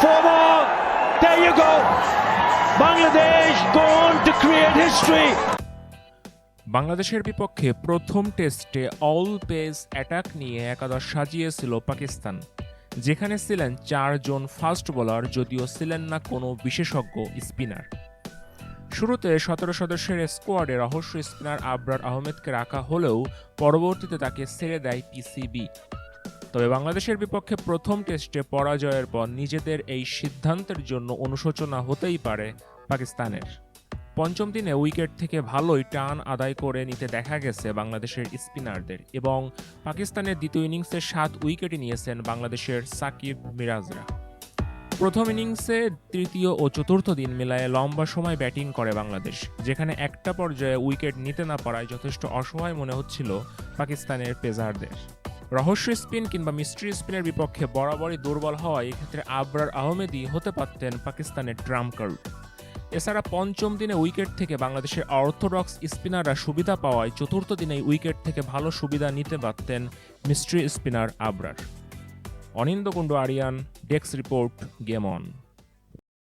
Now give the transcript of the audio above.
4 more. There you go. Bangladesh go on to create history. বাংলাদেশের বিপক্ষে প্রথম টেস্টে অল পেস অ্যাটাক নিয়ে একাদশ সাজিয়েছিল পাকিস্তান, যেখানে ছিলেন 4 জন ফাস্ট বোলার, যদিও ছিলেন না কোনো বিশেষজ্ঞ স্পিনার। শুরুতে 17 সদস্যের স্কোয়াডে রহস্য স্পিনার আবরার আহমেদকে রাখা হলেও পরবর্তীতে তাকে ছেড়ে দেয় পিসিবি। তবে বাংলাদেশের বিপক্ষে প্রথম টেস্টে পরাজয়ের পর নিজেদের এই সিদ্ধান্তের জন্য অনুশোচনা হতেই পারে পাকিস্তানের। পঞ্চম দিনে উইকেট থেকে ভালোই টান আদায় করে নিতে দেখা গেছে বাংলাদেশের স্পিনারদের, এবং পাকিস্তানের দ্বিতীয় ইনিংসে 7 উইকেটই নিয়েছেন বাংলাদেশের সাকিব মিরাজরা। প্রথম ইনিংসে তৃতীয় ও চতুর্থ দিন মিলায়ে লম্বা সময় ব্যাটিং করে বাংলাদেশ, যেখানে একটা পর্যায়ে উইকেট নিতে না পারায় যথেষ্ট অসহায় মনে হচ্ছিল পাকিস্তানের পেসারদের। রহস্য স্পিন কিংবা মিস্ট্রি স্পিনের বিপক্ষে বরাবরই দুর্বল হওয়ায় এক্ষেত্রে আবরার আহমেদই হতে পারতেন পাকিস্তানের ট্রাম্প কার্ড। এছাড়া পঞ্চম দিনে উইকেট থেকে বাংলাদেশের অর্থোডক্স স্পিনাররা সুবিধা পাওয়ায় চতুর্থ দিনেই উইকেট থেকে ভালো সুবিধা নিতে পারতেন mystery spinner Abrar. Anindya Kundu Aryan, desk report, game on.